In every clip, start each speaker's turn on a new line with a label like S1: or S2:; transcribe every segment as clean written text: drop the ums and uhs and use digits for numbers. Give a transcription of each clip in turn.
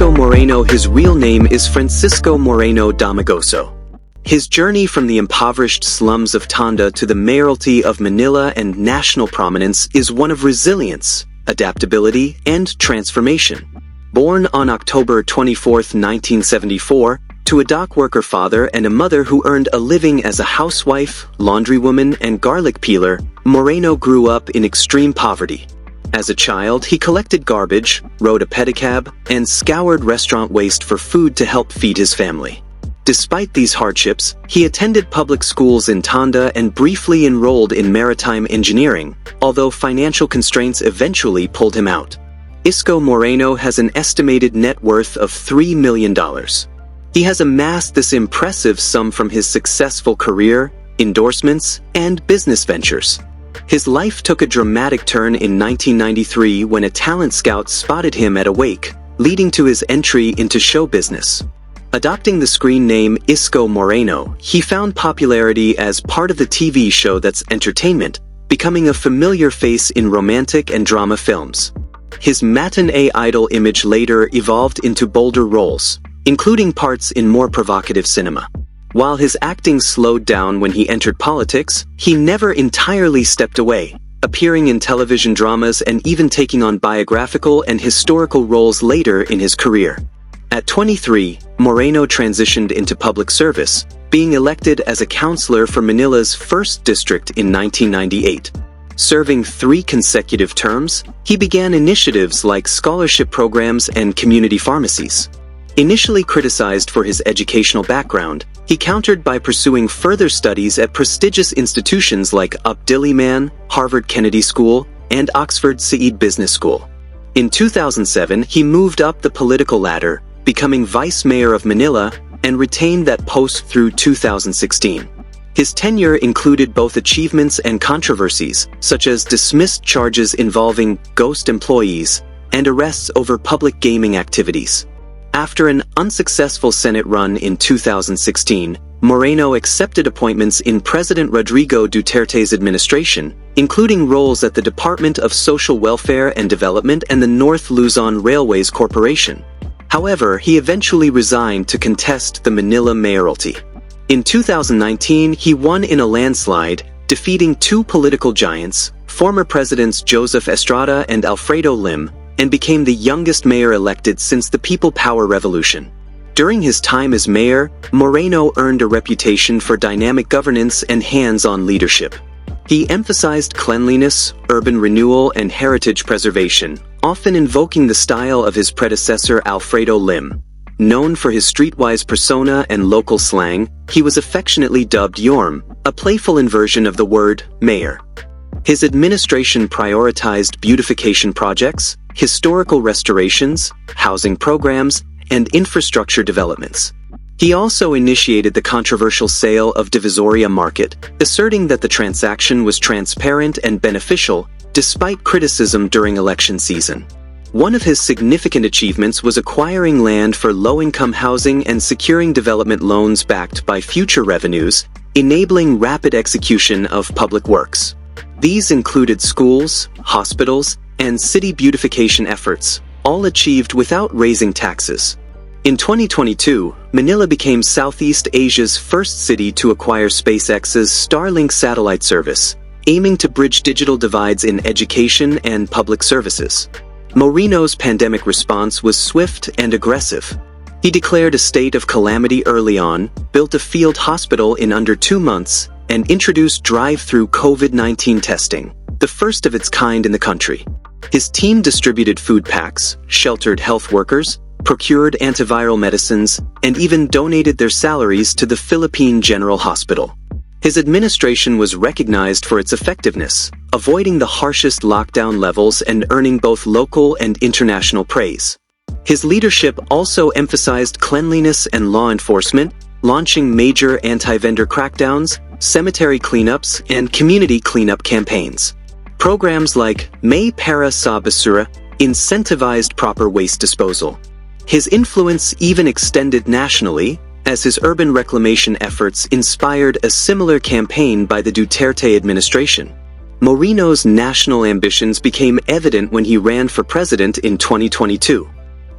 S1: Isko Moreno. His real name is Francisco Moreno Domagoso. His journey from the impoverished slums of Tondo to the mayoralty of Manila and national prominence is one of resilience, adaptability, and transformation. Born on October 24, 1974, to a dock worker father and a mother who earned a living as a housewife, laundrywoman, and garlic peeler, Moreno grew up in extreme poverty. As a child, he collected garbage, rode a pedicab, and scoured restaurant waste for food to help feed his family. Despite these hardships, he attended public schools in Tondo and briefly enrolled in maritime engineering, although financial constraints eventually pulled him out. Isko Moreno has an estimated net worth of $3 million. He has amassed this impressive sum from his successful career, endorsements, and business ventures. His life took a dramatic turn in 1993 when a talent scout spotted him at a wake, leading to his entry into show business. Adopting the screen name Isko Moreno, he found popularity as part of the TV show That's Entertainment, becoming a familiar face in romantic and drama films. His matinee idol image later evolved into bolder roles, including parts in more provocative cinema. While his acting slowed down when he entered politics, he never entirely stepped away, appearing in television dramas and even taking on biographical and historical roles later in his career. At 23, Moreno transitioned into public service, being elected as a councillor for Manila's 1st District in 1998. Serving 3 consecutive terms, he began initiatives like scholarship programs and community pharmacies. Initially criticized for his educational background, he countered by pursuing further studies at prestigious institutions like UP-Diliman, Harvard Kennedy School, and Oxford Said Business School. In 2007, he moved up the political ladder, becoming vice mayor of Manila, and retained that post through 2016. His tenure included both achievements and controversies, such as dismissed charges involving ghost employees and arrests over public gaming activities. After an unsuccessful Senate run in 2016, Moreno accepted appointments in President Rodrigo Duterte's administration, including roles at the Department of Social Welfare and Development and the North Luzon Railways Corporation. However, he eventually resigned to contest the Manila mayoralty. In 2019, he won in a landslide, defeating 2 political giants, former Presidents Joseph Estrada and Alfredo Lim, and became the youngest mayor elected since the People Power Revolution. During his time as mayor, Moreno earned a reputation for dynamic governance and hands-on leadership. He emphasized cleanliness, urban renewal, and heritage preservation, often invoking the style of his predecessor Alfredo Lim. Known for his streetwise persona and local slang, he was affectionately dubbed Yorm, a playful inversion of the word mayor. His administration prioritized beautification projects, historical restorations, housing programs, and infrastructure developments. He also initiated the controversial sale of Divisoria Market, asserting that the transaction was transparent and beneficial, despite criticism during election season. One of his significant achievements was acquiring land for low-income housing and securing development loans backed by future revenues, enabling rapid execution of public works. These included schools, hospitals, and city beautification efforts, all achieved without raising taxes. In 2022, Manila became Southeast Asia's first city to acquire SpaceX's Starlink satellite service, aiming to bridge digital divides in education and public services. Moreno's pandemic response was swift and aggressive. He declared a state of calamity early on, built a field hospital in under 2 months, and introduced drive-through COVID-19 testing, the first of its kind in the country. His team distributed food packs, sheltered health workers, procured antiviral medicines, and even donated their salaries to the Philippine General Hospital. His administration was recognized for its effectiveness, avoiding the harshest lockdown levels and earning both local and international praise. His leadership also emphasized cleanliness and law enforcement, launching major anti-vendor crackdowns, cemetery cleanups, and community cleanup campaigns. Programs like May Para sa Basura incentivized proper waste disposal. His influence even extended nationally, as his urban reclamation efforts inspired a similar campaign by the Duterte administration. Moreno's national ambitions became evident when he ran for president in 2022.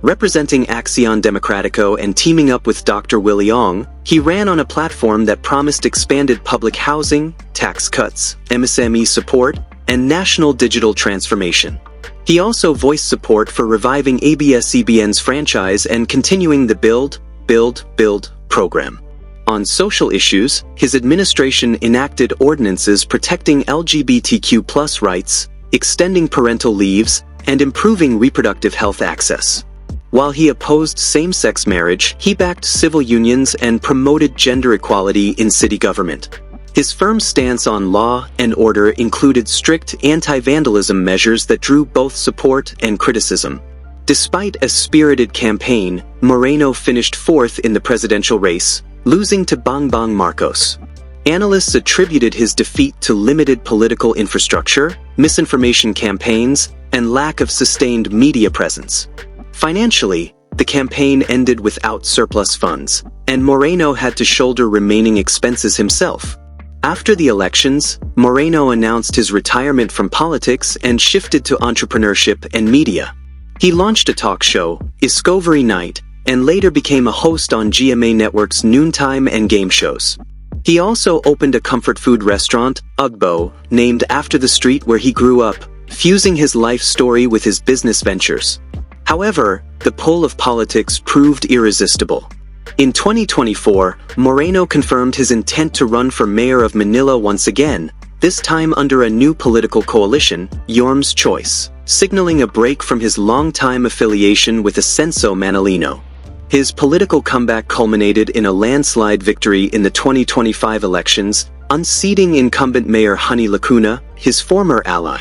S1: Representing Acción Democrático and teaming up with Dr. Willie Ong, he ran on a platform that promised expanded public housing, tax cuts, MSME support, and national digital transformation. He also voiced support for reviving ABS-CBN's franchise and continuing the Build, Build, Build program. On social issues, his administration enacted ordinances protecting LGBTQ+ rights, extending parental leaves, and improving reproductive health access. While he opposed same-sex marriage, he backed civil unions and promoted gender equality in city government. His firm stance on law and order included strict anti-vandalism measures that drew both support and criticism. Despite a spirited campaign, Moreno finished fourth in the presidential race, losing to Bongbong Marcos. Analysts attributed his defeat to limited political infrastructure, misinformation campaigns, and lack of sustained media presence. Financially, the campaign ended without surplus funds, and Moreno had to shoulder remaining expenses himself. After the elections, Moreno announced his retirement from politics and shifted to entrepreneurship and media. He launched a talk show, Isko Night, and later became a host on GMA Network's noontime and game shows. He also opened a comfort food restaurant, Ugbo, named after the street where he grew up, fusing his life story with his business ventures. However, the pull of politics proved irresistible. In 2024, Moreno confirmed his intent to run for mayor of Manila once again, this time under a new political coalition, Yorm's Choice, signaling a break from his long-time affiliation with Ascenso Manilino. His political comeback culminated in a landslide victory in the 2025 elections, unseating incumbent Mayor Honey Lacuna, his former ally.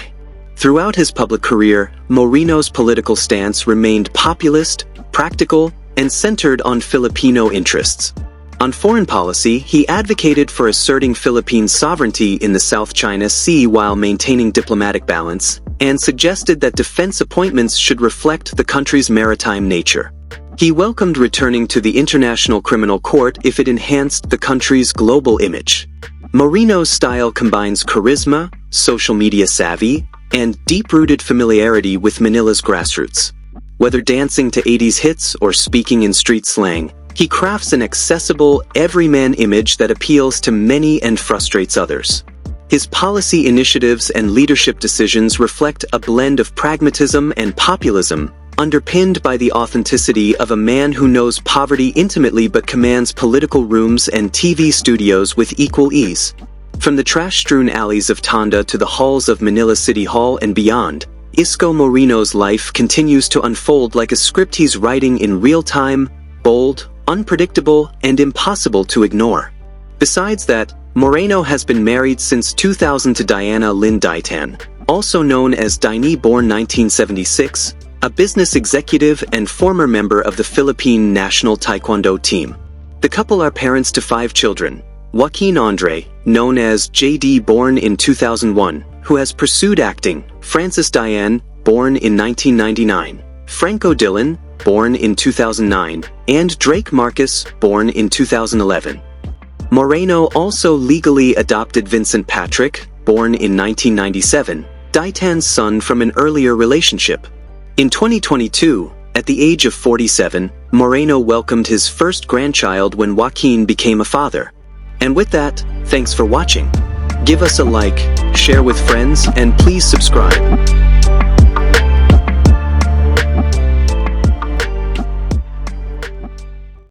S1: Throughout his public career, Moreno's political stance remained populist, practical, and centered on Filipino interests. On foreign policy, he advocated for asserting Philippine sovereignty in the South China Sea while maintaining diplomatic balance, and suggested that defense appointments should reflect the country's maritime nature. He welcomed returning to the International Criminal Court if it enhanced the country's global image. Moreno's style combines charisma, social media savvy, and deep-rooted familiarity with Manila's grassroots. Whether dancing to 80s hits or speaking in street slang, he crafts an accessible, everyman image that appeals to many and frustrates others. His policy initiatives and leadership decisions reflect a blend of pragmatism and populism, underpinned by the authenticity of a man who knows poverty intimately but commands political rooms and TV studios with equal ease. From the trash-strewn alleys of Tondo to the halls of Manila City Hall and beyond, Isko Moreno's life continues to unfold like a script he's writing in real time, bold, unpredictable, and impossible to ignore. Besides that, Moreno has been married since 2000 to Diana Lynn Daitan, also known as Daini, born 1976, a business executive and former member of the Philippine national taekwondo team. The couple are parents to 5 children. Joaquin Andre, known as JD, born in 2001, who has pursued acting, Francis Diane, born in 1999, Franco Dylan, born in 2009, and Drake Marcus, born in 2011. Moreno also legally adopted Vincent Patrick, born in 1997, Daitan's son from an earlier relationship. In 2022, at the age of 47, Moreno welcomed his first grandchild when Joaquin became a father. And with that, thanks for watching. Give us a like, share with friends, and please subscribe.